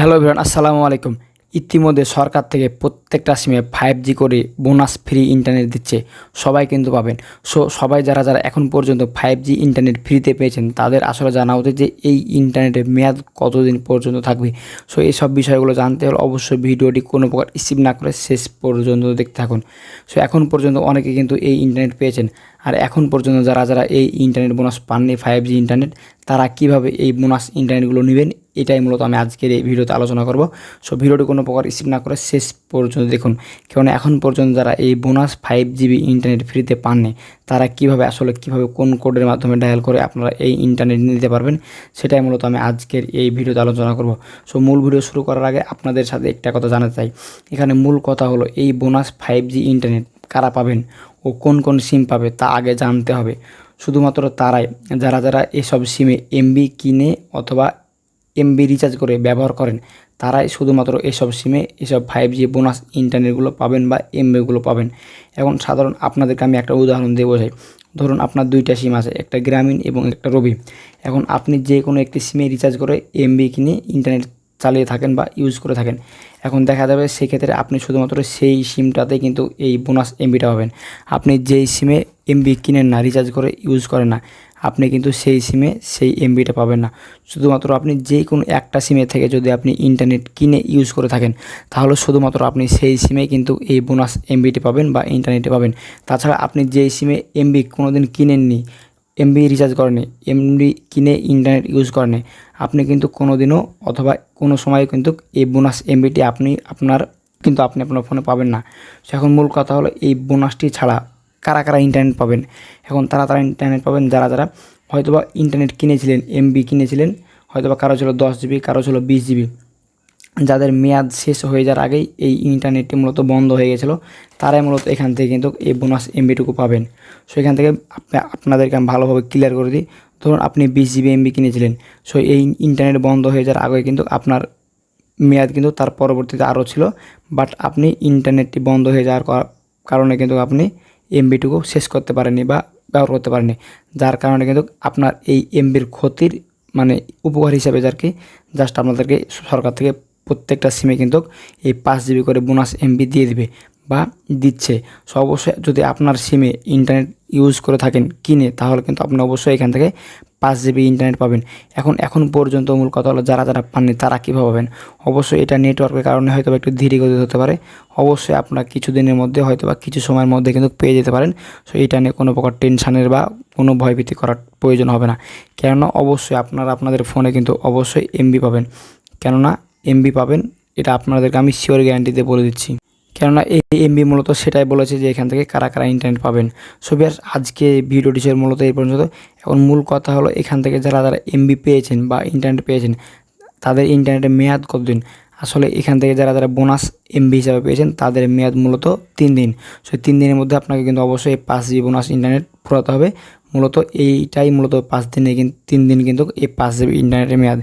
Hello everyone, আসসালামু আলাইকুম। ইতিমধ্যে সরকার থেকে প্রত্যেকটা সিমে 5G করে বোনাস ফ্রি ইন্টারনেট দিচ্ছে, সবাই কিন্তু পাবেন। সবাই যারা যারা এখন পর্যন্ত 5G ইন্টারনেট ফ্রিতে পেয়েছেন তাদের আসলে জানা উচিত যে এই ইন্টারনেটের মেয়াদ কতদিন পর্যন্ত থাকবে। এইসব বিষয়গুলো জানতে হলে অবশ্যই ভিডিওটি কোনো প্রকার স্কিপ না করে শেষ পর্যন্ত দেখতে থাকুন। এখন পর্যন্ত অনেকে কিন্তু এই ইন্টারনেট পেয়েছেন, আর এখন পর্যন্ত যারা যারা এই ইন্টারনেট বোনাস পাননি 5G ইন্টারনেট, তারা কিভাবে এই বোনাস ইন্টারনেটগুলো নেবেন এটাই মূলত আমি আজকের এই ভিডিওতে আলোচনা করব। ভিডিওটি কোনো প্রকার স্কিপ না করে শেষ পর্যন্ত দেখুন, কারণ এখন পর্যন্ত যারা এই বোনাস 5GB ইন্টারনেট ফ্রিতে পাননি তারা কিভাবে কোন কোডের মাধ্যমে ডায়াল করে আপনারা এই ইন্টারনেট নিতে পারবেন সেটাই মূলত আমি আজকের এই ভিডিওতে আলোচনা করব। মূল ভিডিও শুরু করার আগে আপনাদের সাথে একটা কথা জানাতে চাই। এখানে মূল কথা হলো এই বোনাস 5G ইন্টারনেট কারা পাবেন ও কোন কোন সিম পাবে তা আগে জানতে হবে। শুধুমাত্র তারাই যারা যারা এসব সিমে এমবি কিনে অথবা এমবি রিচার্জ করে ব্যবহার করেন, তারাই শুধুমাত্র এসব সিমে এসব 5G বোনাস ইন্টারনেটগুলো পাবেন বা এমবিগুলো পাবেন। এখন সাধারণ আপনাদেরকে আমি একটা উদাহরণ দিয়ে বোঝাই। ধরুন আপনার দুইটা সিম আছে, একটা গ্রামীণ এবং একটা রবি। এখন আপনি যে কোনো একটি সিমে রিচার্জ করে এমবি কিনে ইন্টারনেট চালিয়ে থাকেন বা ইউজ করে থাকেন। এখন দেখা যাবে সেক্ষেত্রে আপনি শুধুমাত্র সেই সিমটাতে কিন্তু এই বোনাস এমবিটা পাবেন। আপনি যেই সিমে এমবি কিনেন না, রিচার্জ করে ইউজ করেন না, আপনি কিন্তু সেই সিমে সেই এমবিটা পাবেন না। শুধুমাত্র আপনি যে কোনো একটা সিমে থেকে যদি আপনি ইন্টারনেট কিনে ইউজ করে থাকেন, তাহলে শুধুমাত্র আপনি সেই সিমে কিন্তু এই বোনাস এমবিটি পাবেন বা ইন্টারনেটে পাবেন। তাছাড়া আপনি যেই সিমে এমবি কোনো দিন কিনেননি, এমবি রিচার্জ করেননি, এমবি কিনে ইন্টারনেট ইউজ করেননি, আপনি কিন্তু কোনো দিনও অথবা কোনো সময় কিন্তু এই বোনাস এমবিটি আপনি আপনার ফোনে পাবেন না। এখন মূল কথা হলো এই বোনাসটি ছাড়া কারা কারা ইন্টারনেট পাবেন। এখন তারা ইন্টারনেট পাবেন যারা যারা হয়তোবা ইন্টারনেট কিনেছিলেন, এমবি কিনেছিলেন, হয়তোবা কারো ছিল 10GB, কারো ছিল 20GB, যাদের মেয়াদ শেষ হয়ে যাওয়ার আগেই এই ইন্টারনেটটি মূলত বন্ধ হয়ে গেছিলো, তারাই মূলত এখান থেকে কিন্তু এই বোনাস এমবিটুকু পাবেন। এখান থেকে আপনাদেরকে আমি ভালোভাবে ক্লিয়ার করে দিই। ধরুন আপনি 20GB এমবি কিনেছিলেন, এই ইন্টারনেট বন্ধ হয়ে যাওয়ার আগে কিন্তু আপনার মেয়াদ কিন্তু তার পরবর্তীতে আরও ছিল, বাট আপনি ইন্টারনেটটি বন্ধ হয়ে যাওয়ার কারণে কিন্তু আপনি এমবিটুকু শেষ করতে পারেননি বা ব্যবহার করতে পারেননি, যার কারণে কিন্তু আপনার এই এমবির ক্ষতির মানে উপকার হিসাবে জাস্ট আপনাদেরকে সরকার থেকে প্রত্যেকটা সিমে কিন্তু এই 5GB করে বোনাস এমবি দিয়ে দিবে বা দিচ্ছে। অবশ্যই যদি আপনার সিমে ইন্টারনেট ইউজ করে থাকেন কিনে, তাহলে কিন্তু আপনি অবশ্যই এখান থেকে 5GB ইন্টারনেট পাবেন। এখন পর্যন্ত মূল কথা হলো যারা যারা পাননি তারা কীভাবে পাবেন। অবশ্যই এটা নেটওয়ার্কের কারণে হয়তো একটু ধীরে গতি হতে পারে। অবশ্যই আপনারা কিছুদিনের মধ্যে হয়তো বা কিছু সময়ের মধ্যে কিন্তু পেয়ে যেতে পারেন। এটা নিয়ে কোনো প্রকার টেনশানের বা কোনো ভয়ভীতি করার প্রয়োজন হবে না। কেননা অবশ্যই আপনাদের ফোনে কিন্তু অবশ্যই এমবি পাবেন। কেননা এমবি পাবেন, এটা আপনাদেরকে আমি শিওর গ্যারান্টিতে বলে দিচ্ছি। কেননা এই এমবি মূলত সেটাই বলেছে যে এখান থেকে কারা কারা ইন্টারনেট পাবেন। বিয়ার আজকে ভিডিওটি ছিল মূলত এই পর্যন্ত। এখন মূল কথা হলো এখান থেকে যারা যারা এমবি পেয়েছেন বা ইন্টারনেট পেয়েছেন তাদের ইন্টারনেটের মেয়াদ কতদিন। আসলে এখান থেকে যারা যারা বোনাস এমবি হিসাবে পেয়েছেন তাদের মেয়াদ মূলত 3 দিন। 3 দিনের মধ্যে আপনাকে কিন্তু অবশ্যই 5GB বোনাস ইন্টারনেট ফুরাতে হবে। মূলত এইটাই মূলত 5 দিনে কিন্তু 3 দিন কিন্তু এই 5GB ইন্টারনেটের মেয়াদ।